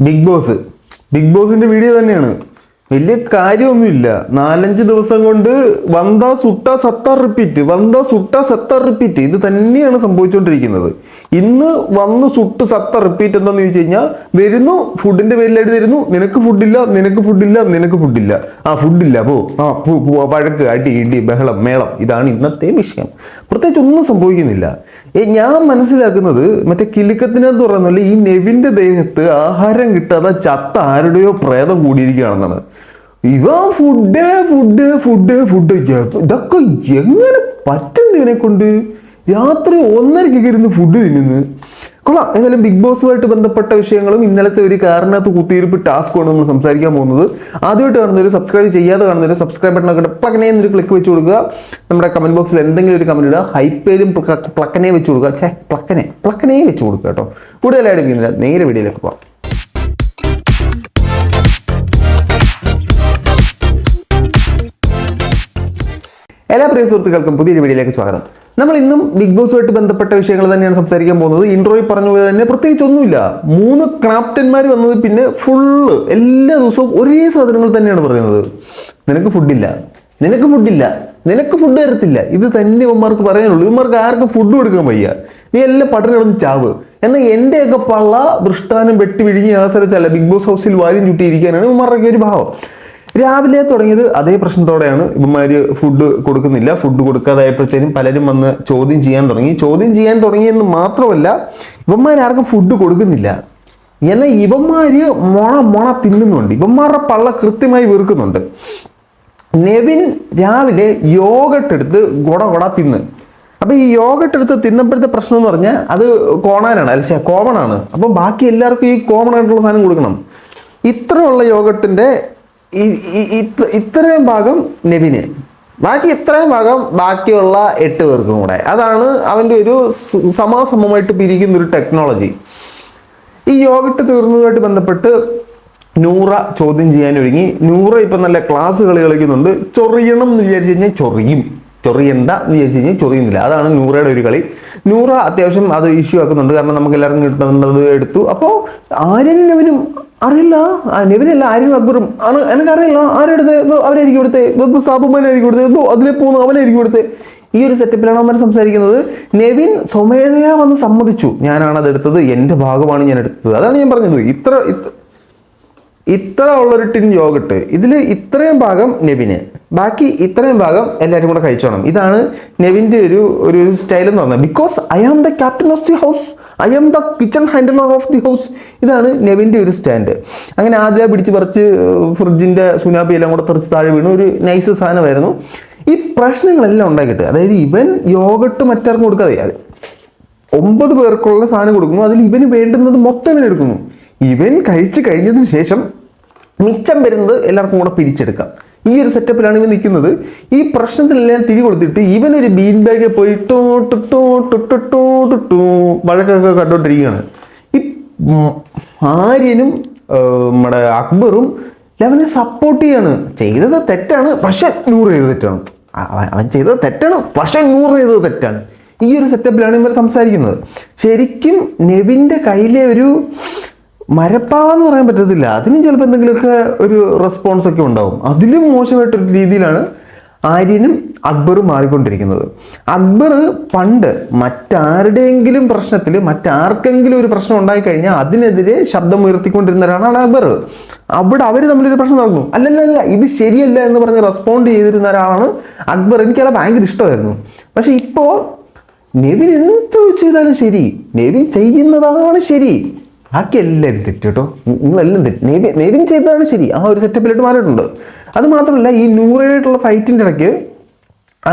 Big ബോസിന്റെ video തന്നെയാണ്. വലിയ കാര്യമൊന്നുമില്ല. 4-5 ദിവസം കൊണ്ട് വന്താ സുട്ട സത്താർ റിപ്പീറ്റ് ഇത് തന്നെയാണ് സംഭവിച്ചുകൊണ്ടിരിക്കുന്നത്. ഇന്ന് വന്ന് സുട്ട് സത്താർ റിപ്പീറ്റ് എന്താന്ന് ചോദിച്ചു കഴിഞ്ഞാൽ, വരുന്നു ഫുഡിന്റെ പേരിലായിട്ട് തരുന്നു, നിനക്ക് ഫുഡില്ല, ഫുഡില്ല വഴക്ക്, അടി ഇടി ബഹളം മേളം. ഇതാണ് ഇന്നത്തെ വിഷയം. പ്രത്യേകിച്ച് ഒന്നും സംഭവിക്കുന്നില്ല. ഞാൻ മനസ്സിലാക്കുന്നത് മറ്റേ കിലുക്കത്തിനെന്ന് പറയുന്നില്ല, ഈ നെവിന്റെ ദേഹത്ത് ആഹാരം കിട്ടാതെ ചത്ത ആരുടെയോ പ്രേതം കൂടിയിരിക്കുകയാണെന്നാണ്. ഇവ ഫുഡ് ഇതൊക്കെ എങ്ങനെ പറ്റുന്നു ഇവനെ കൊണ്ട്? രാത്രി 1:30 ഇരുന്ന് ഫുഡ് തിന്നുന്നു. കൊള്ളാം. എന്നാലും ബിഗ് ബോസുമായിട്ട് ബന്ധപ്പെട്ട വിഷയങ്ങളും ഇന്നലത്തെ ഒരു കാരണത്ത് കുത്തിയിരിപ്പ് ടാസ്ക്കുമാണ് നമ്മൾ സംസാരിക്കാൻ പോകുന്നത്. ആദ്യമായിട്ട് കാണുന്നവർ, സബ്സ്ക്രൈബ് ചെയ്യാതെ കാണുന്നവർ സബ്സ്ക്രൈബ് ബട്ടണൊക്കെ പ്ലക്കനെ എന്നൊരു ക്ലിക്ക് വെച്ച് കൊടുക്കുക. നമ്മുടെ കമന്റ് ബോക്സിൽ എന്തെങ്കിലും ഒരു കമന്റ് ഇടുക. ഹൈപ്പേലും പ്ലക്കനെ വെച്ച് കൊടുക്കുക. പ്ലക്കനെ വെച്ച് കൊടുക്കുക കേട്ടോ. കൂടുതലായിട്ട് നേരെ വീഡിയോയിലേക്ക് പോകാം. എല്ലാ പ്രിയ സുഹൃത്തുക്കൾക്കും പുതിയൊരു വീഡിയോയിലേക്ക് സ്വാഗതം. നമ്മൾ ഇന്നും ബിഗ് ബോസുമായിട്ട് ബന്ധപ്പെട്ട വിഷയങ്ങൾ തന്നെയാണ് സംസാരിക്കാൻ പോകുന്നത്. ഇൻട്രോയിൽ പറഞ്ഞ പോലെ തന്നെ പ്രത്യേകിച്ചൊന്നുമില്ല. 3 ക്യാപ്റ്റന്മാർ വന്നത് പിന്നെ ഫുള്ള് എല്ലാ ദിവസവും ഒരേ സാധനങ്ങൾ തന്നെയാണ് പറയുന്നത്. നിനക്ക് ഫുഡ് തരത്തില്ല. ഇത് തന്നെ ഇവന്മാർക്ക് പറയാനുള്ളൂ. ഇവന്മാർക്ക് ആർക്കും ഫുഡ് കൊടുക്കാൻ വയ്യ. നീ എല്ലാം പട്ടിണി കിടന്ന് ചാവ്. എന്നാൽ എൻ്റെയൊക്കെ പള്ള വൃഷ്ടാനം വെട്ടി വിഴുങ്ങിയ അവസരത്തല്ല ബിഗ് ബോസ് ഹൗസിൽ വാലും ചുട്ടിയിരിക്കാനാണ് ഇവന്മാരുടെ ഒരു ഭാവം. രാവിലെ തുടങ്ങിയത് അതേ പ്രശ്നത്തോടെയാണ്. ഇവന്മാര് ഫുഡ് കൊടുക്കുന്നില്ല. ഫുഡ് കൊടുക്കാതായപ്പോഴത്തേനും പലരും വന്ന് ചോദ്യം ചെയ്യാൻ തുടങ്ങിയെന്ന് മാത്രമല്ല, ഇവന്മാരാർക്കും ഫുഡ് കൊടുക്കുന്നില്ല. എന്നാൽ ഇവന്മാര് മൊണ തിന്നുന്നുണ്ട്. ഇവന്മാരുടെ പള്ള കൃത്യമായി വെറുക്കുന്നുണ്ട്. നെവിൻ രാവിലെ യോഗട്ട് എടുത്ത് ഗൊട തിന്ന്. അപ്പൊ ഈ യോഗട്ട് എടുത്ത് തിന്നപ്പോഴത്തെ പ്രശ്നം എന്ന് പറഞ്ഞാൽ അത് കോമൺ ആണ്. അപ്പൊ ബാക്കി എല്ലാവർക്കും ഈ കോമൺ ആയിട്ടുള്ള സാധനം കൊടുക്കണം. ഇത്രയുള്ള യോഗട്ടിന്റെ ഇത്രയും ഭാഗം നെവിന്, ബാക്കി ഇത്രയും ഭാഗം ബാക്കിയുള്ള 8 പേർക്കും കൂടെ. അതാണ് അവൻ്റെ ഒരു സമാസമമായിട്ട് പിരിക്കുന്ന ഒരു ടെക്നോളജി. ഈ യോഗട്ട് തീർന്നതുമായിട്ട് ബന്ധപ്പെട്ട് നൂറ ചോദ്യം ചെയ്യാൻ ഒരുങ്ങി. നൂറ ഇപ്പം നല്ല ക്ലാസ് കളിക്കുന്നുണ്ട്. ചൊറിയണം എന്ന് വിചാരിച്ചു കഴിഞ്ഞാൽ ചൊറിയണ്ട എന്ന് വിചാരിച്ചു കഴിഞ്ഞാൽ ചൊറിയുന്നില്ല. അതാണ് നൂറയുടെ ഒരു കളി. നൂറ അത്യാവശ്യം അത് ഇഷ്യൂ ആക്കുന്നുണ്ട്. കാരണം നമുക്ക് എല്ലാവർക്കും കിട്ടുന്നത് എടുത്തു. അപ്പോൾ ആര്യനും അറിയില്ല, നെവിനല്ല, ആര്യനും അക്ബറും ആണ്. എനിക്കറിയില്ല ആരെടുത്ത്, അവനായിരിക്കും കൊടുത്തത്, സാബുമാനായിരിക്കും കൊടുത്തത്, അതിലെ പോകുന്നു അവനായിരിക്കും കൊടുത്തത്. ഈ ഒരു സെറ്റപ്പിലാണ് അവന്മാർ സംസാരിക്കുന്നത്. നെവിൻ സ്വമേധയാ വന്ന് സമ്മതിച്ചു, ഞാനാണ് അതെടുത്തത്, എൻ്റെ ഭാഗമാണ് ഞാൻ എടുത്തത്. അതാണ് ഞാൻ പറഞ്ഞത്. ഇത്ര ഉള്ളൊരു ടിൻ യോഗട്ട്, ഇതിൽ ഇത്രയും ഭാഗം നെവിന്, ബാക്കി ഇത്രയും ഭാഗം എല്ലാവരും കൂടെ കഴിച്ചോണം. ഇതാണ് നെവിൻ്റെ ഒരു സ്റ്റൈൽ എന്ന് പറഞ്ഞത്. Because I am the captain of the house, I am the kitchen handler of the house. ഇതാണ് നെവിൻ്റെ ഒരു സ്റ്റാൻഡ്. അങ്ങനെ ആദ്യം പിടിച്ച് പറിച്ച് ഫ്രിഡ്ജിൻ്റെ സുനാപ്പി എല്ലാം കൂടെ തെറിച്ച് താഴെ വീണു. ഒരു നൈസ് സാധനമായിരുന്നു. ഈ പ്രശ്നങ്ങളെല്ലാം ഉണ്ടാക്കിയിട്ട്, അതായത് ഇവൻ യോഗട്ട് മറ്റാർക്കും കൊടുക്കാതെ 9 പേർക്കുള്ള സാധനം കൊടുക്കുന്നു. അതിൽ ഇവന് വേണ്ടുന്നത് മൊത്തം ഇവനെടുക്കുന്നു. ഇവൻ കഴിച്ചു കഴിഞ്ഞതിന് ശേഷം മിച്ചം വരുന്നത് എല്ലാവർക്കും കൂടെ പിരിച്ചെടുക്കാം. ഈ ഒരു സെറ്റപ്പിലാണ് ഇവൻ നിൽക്കുന്നത്. ഈ പ്രശ്നത്തിലെല്ലാം തിരി കൊടുത്തിട്ട് ഇവനൊരു ബീൻ ബാഗ് പോയി വഴക്കൊക്കെ കണ്ടോണ്ടിരിക്കുകയാണ്. ഈ ആര്യനും നമ്മുടെ അക്ബറും അവനെ സപ്പോർട്ട് ചെയ്യാണ്. ചെയ്തത് തെറ്റാണ്, പക്ഷെ 100 ചെയ്തത് തെറ്റാണ്. അവൻ ചെയ്തത് തെറ്റാണ്, പക്ഷെ 100 ചെയ്തത് തെറ്റാണ്. ഈ ഒരു സെറ്റപ്പിലാണ് ഇവർ സംസാരിക്കുന്നത്. ശരിക്കും നെവിൻ്റെ കയ്യിലെ ഒരു മരപ്പാവെന്ന് പറയാൻ പറ്റത്തില്ല. അതിന് ചിലപ്പോൾ എന്തെങ്കിലുമൊക്കെ ഒരു റെസ്പോൺസ് ഒക്കെ ഉണ്ടാവും. അതിലും മോശമായിട്ടൊരു രീതിയിലാണ് ആര്യനും അക്ബറും മാറിക്കൊണ്ടിരിക്കുന്നത്. അക്ബർ പണ്ട് മറ്റാരുടെയെങ്കിലും പ്രശ്നത്തിൽ, മറ്റാർക്കെങ്കിലും ഒരു പ്രശ്നം ഉണ്ടായിക്കഴിഞ്ഞാൽ അതിനെതിരെ ശബ്ദം ഉയർത്തിക്കൊണ്ടിരുന്ന ഒരാളാണ് അക്ബർ. അവിടെ അവർ തമ്മിലൊരു പ്രശ്നം നടന്നു, അല്ലല്ല ഇത് ശരിയല്ല എന്ന് പറഞ്ഞ് റെസ്പോണ്ട് ചെയ്തിരുന്ന ഒരാളാണ് അക്ബർ. എനിക്കത് ഭയങ്കര ഇഷ്ടമായിരുന്നു. പക്ഷെ ഇപ്പോൾ നെവിൻ എന്ത് ചെയ്താലും ശരി, നെവിൻ ചെയ്യുന്നതാണ് ശരി, ബാക്കി എല്ലാവരും തെറ്റ് കേട്ടോ. നിങ്ങളെല്ലാം തെറ്റ്. നെവിൻ ചെയ്തതാണ് ശരി. ആ ഒരു സെറ്റപ്പിലോട്ട് മാറിയിട്ടുണ്ട്. അത് മാത്രമല്ല, ഈ നൂറായിട്ടുള്ള ഫൈറ്റിൻ്റെ ഇടയ്ക്ക്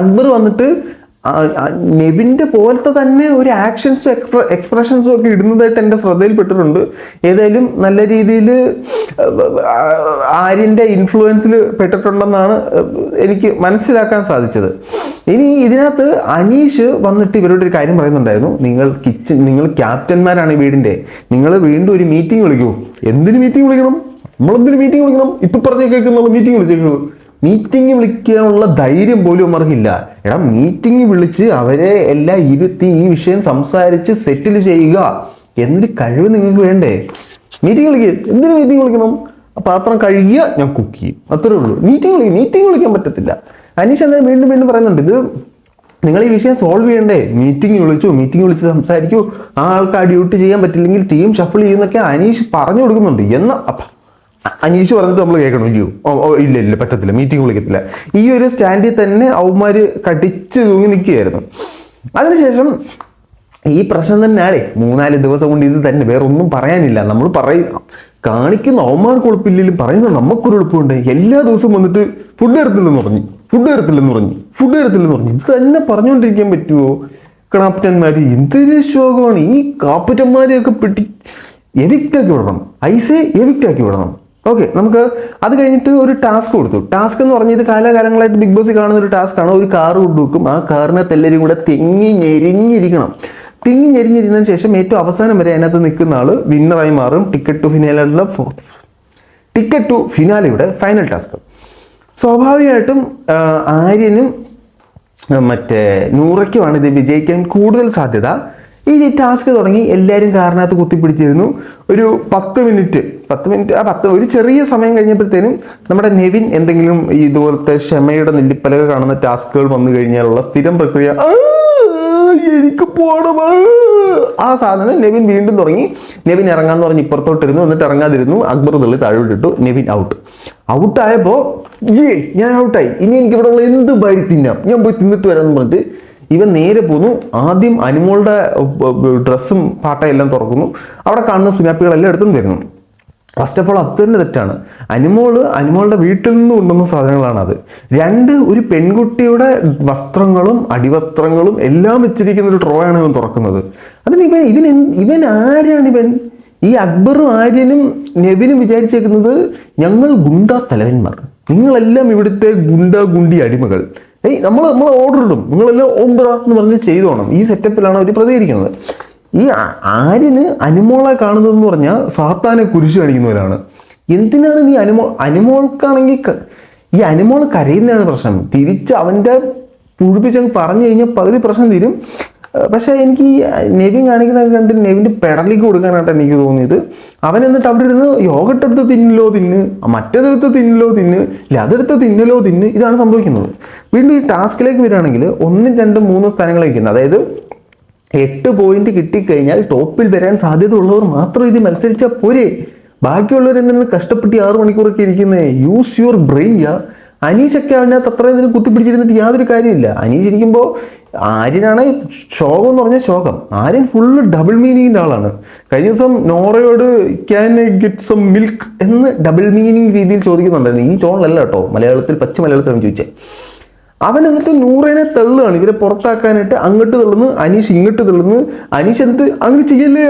അക്ബർ വന്നിട്ട് നെവിൻ്റെ പോലത്തെ തന്നെ ഒരു ആക്ഷൻസും എക്സ്പ്രഷൻസും ഒക്കെ ഇടുന്നതായിട്ട് എൻ്റെ ശ്രദ്ധയിൽപ്പെട്ടിട്ടുണ്ട്. ഏതായാലും നല്ല രീതിയിൽ ആര്യൻ്റെ ഇൻഫ്ലുവൻസിൽ പെട്ടിട്ടുണ്ടെന്നാണ് എനിക്ക് മനസ്സിലാക്കാൻ സാധിച്ചത്. ഇനി ഇതിനകത്ത് അനീഷ് വന്നിട്ട് ഇവരോട് ഒരു കാര്യം പറയുന്നുണ്ടായിരുന്നു. നിങ്ങൾ ക്യാപ്റ്റന്മാരാണ് ഈ വീടിൻ്റെ, നിങ്ങൾ വീണ്ടും ഒരു മീറ്റിംഗ് വിളിക്കൂ. എന്തിന് മീറ്റിംഗ് വിളിക്കണം? നമ്മളെന്തിന് മീറ്റിംഗ് വിളിക്കണം? ഇപ്പം പറഞ്ഞ് കേൾക്കുന്ന മീറ്റിംഗ് വിളിച്ചേക്കൂ. മീറ്റിംഗ് വിളിക്കാനുള്ള ധൈര്യം പോലും അവർക്കില്ല. എടാ, മീറ്റിംഗ് വിളിച്ച് അവരെ എല്ലാം ഇരുത്തി ഈ വിഷയം സംസാരിച്ച് സെറ്റിൽ ചെയ്യുക എന്നൊരു കഴിവ് നിങ്ങൾക്ക് വേണ്ടേ? മീറ്റിംഗ് വിളിക്കുക, എന്തിനു മീറ്റിംഗ് വിളിക്കണം? പാത്രം കഴുകിയ ഞാൻ കുക്ക് ചെയ്യും, അത്രേ ഉള്ളൂ. മീറ്റിംഗ് വിളിക്കാൻ പറ്റത്തില്ല. അനീഷ് എന്തായാലും വീണ്ടും വീണ്ടും പറയുന്നുണ്ട്, ഇത് നിങ്ങൾ ഈ വിഷയം സോൾവ് ചെയ്യണ്ടേ, മീറ്റിംഗ് വിളിച്ച് സംസാരിക്കൂ, ആ ആൾക്ക് ആ ഡ്യൂട്ടി ചെയ്യാൻ പറ്റില്ലെങ്കിൽ ടീം ഷഫിൾ ചെയ്യുന്നൊക്കെ അനീഷ് പറഞ്ഞു കൊടുക്കുന്നുണ്ട്. അനീഷ് പറഞ്ഞിട്ട് നമ്മൾ കേൾക്കണം, ഇല്ലയോ? ഇല്ല പറ്റത്തില്ല, മീറ്റിംഗ് വിളിക്കത്തില്ല. ഈ ഒരു സ്റ്റാൻഡിൽ തന്നെ അവന്മാര് കടിച്ച് തൂങ്ങി നിൽക്കുകയായിരുന്നു. അതിനുശേഷം ഈ പ്രശ്നം തന്നെയാണ് 3-4 ദിവസം കൊണ്ട് ഇത് തന്നെ, വേറെ ഒന്നും പറയാനില്ല. നമ്മൾ കാണിക്കുന്ന അവന്മാർക്ക് ഉറപ്പില്ലെങ്കിലും പറയുന്ന നമുക്കൊരു എളുപ്പമുണ്ട്. എല്ലാ ദിവസവും വന്നിട്ട് ഫുഡ് തരത്തില്ലെന്ന് പറഞ്ഞു, ഇത് തന്നെ പറഞ്ഞുകൊണ്ടിരിക്കാൻ പറ്റുമോ? ക്യാപ്റ്റന്മാർ എന്തൊരു ശോകമാണ്. ഈ കാപ്പറ്റന്മാരെയൊക്കെ എവിക്റ്റ് ആക്കി വിടണം. ഓക്കെ, നമുക്ക് അത് കഴിഞ്ഞിട്ട് ഒരു ടാസ്ക് കൊടുത്തു. ടാസ്ക് എന്ന് പറഞ്ഞാൽ ഇത് കാലാകാലങ്ങളായിട്ട് ബിഗ് ബോസ് കാണുന്ന ഒരു ടാസ്ക്കാണ്. ഒരു കാറ് കൊണ്ടുവെക്കും, ആ കാറിനകത്ത് എല്ലാവരും കൂടെ തിങ്ങി ഞെരിഞ്ഞിരുന്നതിന് ശേഷം ഏറ്റവും അവസാനം വരെ അതിനകത്ത് നിൽക്കുന്ന ആള് വിന്നറായി മാറും. ടിക്കറ്റ് ടു ഫിനാലയുടെ ഫൈനൽ ടാസ്ക്. സ്വാഭാവികമായിട്ടും ആര്യനും നൂറയ്ക്കുമാണ് ഇത് വിജയിക്കാൻ കൂടുതൽ സാധ്യത. ഈ ടാസ്ക് തുടങ്ങി എല്ലാവരും കാറിനകത്ത് കുത്തിപ്പിടിച്ചിരുന്നു. ഒരു 10 മിനിറ്റ് ഒരു ചെറിയ സമയം കഴിഞ്ഞപ്പോഴത്തേനും നമ്മുടെ നെവിൻ എന്തെങ്കിലും ഇതുപോലത്തെ ക്ഷമയുടെ നെല്ലിപ്പലക കാണുന്ന ടാസ്കുകൾ വന്നു കഴിഞ്ഞാലുള്ള സ്ഥിരം പ്രക്രിയ, എനിക്ക് പോണം, ആ സാധനം നെവിൻ വീണ്ടും തുടങ്ങി. നെവിൻ ഇറങ്ങാന്ന് പറഞ്ഞ് ഇപ്പുറത്തോട്ടിരുന്നു, എന്നിട്ട് ഇറങ്ങാതിരുന്നു. അക്ബർ തള്ളി താഴോട്ടിട്ടു. നെവിൻ ഔട്ടായപ്പോൾ ഞാൻ ഔട്ടായി, ഇനി എനിക്ക് ഇവിടെ ഉള്ള എന്ത് ബൈരി തിന്നാം, ഞാൻ പോയി തിന്നിട്ട് വരാമെന്ന് പറഞ്ഞിട്ട് ഇവൻ നേരെ പോന്നു. ആദ്യം അനുമോളുടെ ഡ്രസ്സും പാട്ടയെല്ലാം തുറക്കുന്നു. അവിടെ കാണുന്ന സുനാപ്പികളെല്ലാം എടുത്തുകൊണ്ട് വരുന്നു. ഫസ്റ്റ് ഓഫ് ഓൾ അത് തന്നെ തെറ്റാണ്. അനുമോളുടെ വീട്ടിൽ നിന്ന് കൊണ്ടുവന്ന സാധനങ്ങളാണ് അത്. 2, ഒരു പെൺകുട്ടിയുടെ വസ്ത്രങ്ങളും അടിവസ്ത്രങ്ങളും എല്ലാം വെച്ചിരിക്കുന്ന ഒരു ട്രോയാണ് ഇവൻ തുറക്കുന്നത്. അതിന് ഇവൻ ആരാണ്? ഈ അക്ബറും ആര്യനും നെവിനും വിചാരിച്ചേക്കുന്നത് ഞങ്ങൾ ഗുണ്ടാ തലവന്മാർ, നിങ്ങളെല്ലാം ഇവിടുത്തെ ഗുണ്ടി അടിമകൾ, നമ്മൾ ഓർഡർ ഇടും, നിങ്ങളെല്ലാം ഓംബ്ര എന്ന് പറഞ്ഞ് ചെയ്തോണം. ഈ സെറ്റപ്പിലാണ് അവർ പ്രതികരിക്കുന്നത്. ഈ ആര്യന് അനുമോളെ കാണുന്നതെന്ന് പറഞ്ഞാൽ സാത്താനെ കുരിശ് കാണിക്കുന്നവരാണ്. എന്തിനാണ് നീ അനുമോൾക്കാണെങ്കിൽ ഈ അനുമോൾ കരയുന്നതാണ് പ്രശ്നം. തിരിച്ച് അവൻ്റെ പുഴിപ്പിച്ചങ്ങ് പറഞ്ഞു കഴിഞ്ഞാൽ പകുതി പ്രശ്നം തീരും. പക്ഷേ എനിക്ക് ഈ നെവിൻ കാണിക്കുന്നതൊക്കെ കണ്ട് നെവിൻ്റെ പെടലിക്ക് കൊടുക്കാനായിട്ട് എനിക്ക് തോന്നിയത്. അവൻ എന്നിട്ട് അവിടെ ഇരുന്ന് യോഗട്ട് എടുത്ത് തിന്ന്, മറ്റേതെടുത്ത് തിന്ന്, ഇല്ല അതെടുത്ത് തിന്ന്, ഇതാണ് സംഭവിക്കുന്നത്. വീണ്ടും ഈ ടാസ്കിലേക്ക് വരികയാണെങ്കിൽ 1, 2, 3 സ്ഥാനങ്ങൾ വയ്ക്കുന്നത്. അതായത് 8 പോയിന്റ് കിട്ടിക്കഴിഞ്ഞാൽ ടോപ്പിൽ വരാൻ സാധ്യത ഉള്ളവർ മാത്രം ഇത് മത്സരിച്ചാൽ പോരെ. ബാക്കിയുള്ളവർ എന്തിനാണ് കഷ്ടപ്പെട്ട് 6 മണിക്കൂറൊക്കെ ഇരിക്കുന്നത്? Use your brain. അനീഷൊക്കെ അതിനകത്ത് അത്രയും നേരം കുത്തിപ്പിടിച്ചിരുന്നിട്ട് യാതൊരു കാര്യമില്ല. അനീഷ് ഇരിക്കുമ്പോൾ ആര്യനാണ് ശോകം എന്ന് പറഞ്ഞാൽ ശോകം. ആര്യൻ ഫുള്ള് ഡബിൾ മീനിങ്ങിൻ്റെ ആളാണ്. കഴിഞ്ഞ ദിവസം നോറയോട് can I get some milk എന്ന് ഡബിൾ മീനിങ് രീതിയിൽ ചോദിക്കുന്നുണ്ടായിരുന്നു. ഈ ടോണിലല്ല കേട്ടോ, പച്ച മലയാളത്തിലാണ് ചോദിച്ചത്. അവൻ എന്നിട്ട് നൂറേനെ തള്ളുകയാണ്, ഇവരെ പുറത്താക്കാനായിട്ട്. അങ്ങോട്ട് തള്ളുന്നു, അനീഷ് ഇങ്ങോട്ട് തള്ളുന്നു. അനീഷ് എന്നിട്ട് അങ്ങനെ ചെയ്യല്ലേ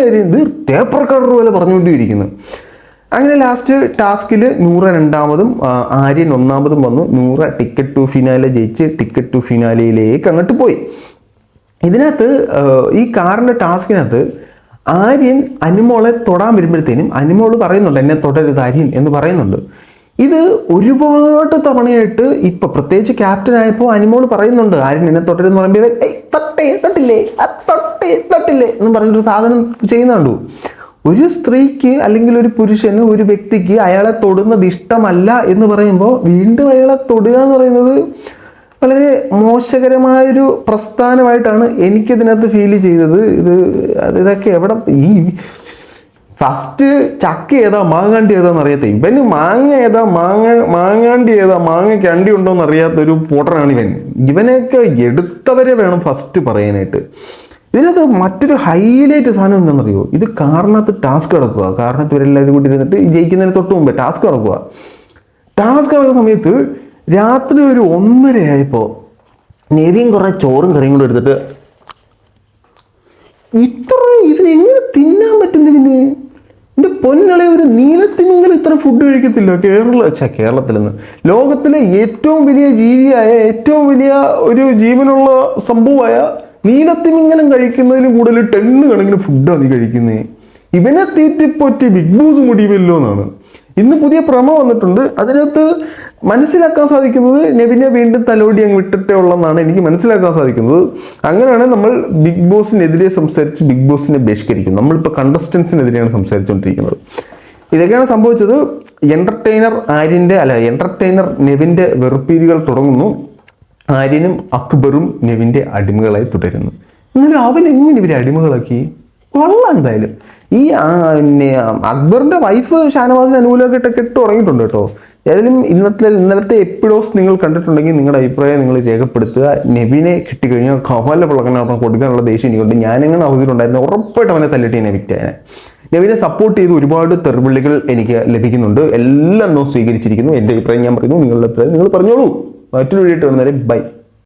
ആര്യൻ, ഇത് ടേപ്പർ കാർഡർ പോലെ പറഞ്ഞുകൊണ്ടിരിക്കുന്നു. അങ്ങനെ ലാസ്റ്റ് ടാസ്കിൽ നൂറ 2ാമതും ആര്യൻ 1ാമതും വന്നു. നൂറ ടിക്കറ്റ് ടു ഫിനാലെ ജയിച്ച് ടിക്കറ്റ് ടു ഫിനാലയിലേക്ക് അങ്ങോട്ട് പോയി. ഇതിനകത്ത് ഈ കാറിൻ്റെ ടാസ്കിനകത്ത് ആര്യൻ അനുമോളെ തൊടാൻ വരുമ്പോഴത്തേനും അനുമോള് പറയുന്നുണ്ട്, എന്നെ തൊടരുത് ആര്യൻ എന്ന് പറയുന്നുണ്ട്. ഇത് ഒരുപാട് തവണയായിട്ട് ഇപ്പം പ്രത്യേകിച്ച് ക്യാപ്റ്റൻ ആയപ്പോൾ അനുമോള് പറയുന്നുണ്ട്, ആര്യൻ എന്നെ തൊട്ടരുതെന്ന് പറയുമ്പോൾ തൊട്ടില്ലേ എന്ന് പറഞ്ഞിട്ടൊരു സാധനം ചെയ്യുന്നുണ്ടു. ഒരു സ്ത്രീക്ക് അല്ലെങ്കിൽ ഒരു പുരുഷന്, ഒരു വ്യക്തിക്ക് അയാളെ തൊടുന്നത് ഇഷ്ടമല്ല എന്ന് പറയുമ്പോൾ വീണ്ടും അയാളെ തൊടുക എന്ന് പറയുന്നത് വളരെ മോശകരമായൊരു പ്രസ്ഥാനമായിട്ടാണ് എനിക്കിതിനകത്ത് ഫീൽ ചെയ്തത്. ഇതൊക്കെ എവിടെ ഈ ഫസ്റ്റ് ചക്ക ഏതാ മാങ്ങാണ്ടി ഏതാന്ന് അറിയാത്ത ഇവന്, മാങ്ങ ഏതാ മാങ്ങാണ്ടി ഏതാ മാങ്ങയ്ക്ക് അണ്ടി ഉണ്ടോന്ന് അറിയാത്തൊരു പോട്ടനാണ് ഇവനെയൊക്കെ എടുത്തവരെ വേണം ഫസ്റ്റ് പറയാനായിട്ട്. ഇതിനകത്ത് മറ്റൊരു ഹൈലൈറ്റ് സാധനം എന്താണെന്നറിയോ? ഇത് കാറിനകത്ത് ടാസ്ക് കിടക്കുക. കാറിനകത്ത് ഇവരെല്ലാവരും കൂടി ഇരുന്നിട്ട് ജയിക്കുന്നതിന് തൊട്ട് മുമ്പേ ടാസ്ക് കിടക്കുക. ടാസ്ക് കിടക്കുന്ന സമയത്ത് രാത്രി ഒരു 1:30 ആയപ്പോൾ നെവിൻ കുറേ ചോറും കറിയും കൂടെ എടുത്തിട്ട് ഇവനെങ്ങനെ തിന്നാൻ പറ്റുന്നതിന്? എൻ്റെ പൊന്നളെ, ഒരു നീലത്തിമിംഗലം ഇത്ര ഫുഡ് കഴിക്കത്തില്ല കേരളത്തിൽ നിന്ന്. ലോകത്തിലെ ഏറ്റവും വലിയ ജീവിയായ, ഏറ്റവും വലിയ ഒരു ജീവനുള്ള സംഭവമായ നീലത്തിമിംഗലം കഴിക്കുന്നതിന് കൂടുതൽ 10 കണക്കിന് ഫുഡാണ് നീ കഴിക്കുന്നത്. ഇവനെ തീറ്റിപ്പൊറ്റി ബിഗ് ബോസ് മുടിയുമല്ലോ എന്നാണ്. ഇന്ന് പുതിയ പ്രമോ വന്നിട്ടുണ്ട്. അതിനകത്ത് മനസ്സിലാക്കാൻ സാധിക്കുന്നത് നെവിനെ വീണ്ടും തലോടി അങ്ങ് വിട്ടിട്ടേ ഉള്ളെന്നാണ് എനിക്ക് മനസ്സിലാക്കാൻ സാധിക്കുന്നത്. അങ്ങനെയാണ് നമ്മൾ ബിഗ് ബോസിനെതിരെ സംസാരിച്ച് ബിഗ് ബോസിനെ ബഹിഷ്കരിക്കും. നമ്മളിപ്പോൾ കണ്ടസ്റ്റൻസിനെതിരെയാണ് സംസാരിച്ചുകൊണ്ടിരിക്കുന്നത്. ഇതൊക്കെയാണ് സംഭവിച്ചത്. എന്റർടൈനർ നെവിൻ്റെ വെറുപ്പീരുകൾ തുടങ്ങുന്നു. ആര്യനും അക്ബറും നെവിൻ്റെ അടിമകളായി തുടരുന്നു. എന്നാലും അവൻ എങ്ങനെ ഇവരെ അടിമകളാക്കി? കൊള്ളാം എന്തായാലും. ഈ അക്ബറിന്റെ വൈഫ് ഷാനവാസിന് അനുകൂലമായിട്ടൊക്കെ ഇട്ട് തുടങ്ങിയിട്ടുണ്ട് കേട്ടോ. ഏതായാലും ഇന്നലത്തെ എപ്പിഡോസ് നിങ്ങൾ കണ്ടിട്ടുണ്ടെങ്കിൽ നിങ്ങളുടെ അഭിപ്രായം നിങ്ങൾ രേഖപ്പെടുത്തുക. നെവിനെ കിട്ടിക്കഴിഞ്ഞാൽ കവല പുളക്കനൊപ്പം കൊടുക്കാനുള്ള ദേഷ്യം എനിക്കുണ്ട്. ഞാനെങ്ങനെ അവധിയിലുണ്ടായിരുന്നു ഉറപ്പായിട്ട് അവനെ തല്ലിട്ട് ഞാൻ വിറ്റാനെ. നെവിനെ സപ്പോർട്ട് ചെയ്ത് ഒരുപാട് തെറിവിളികൾ എനിക്ക് ലഭിക്കുന്നുണ്ട്. എല്ലാം സ്വീകരിച്ചിരിക്കുന്നു. എൻ്റെ അഭിപ്രായം ഞാൻ പറയുന്നു, നിങ്ങളുടെ അഭിപ്രായം നിങ്ങൾ പറഞ്ഞോളൂ. മറ്റൊരു വീഡിയോ ഇട്ട് വന്നേരം ബൈ.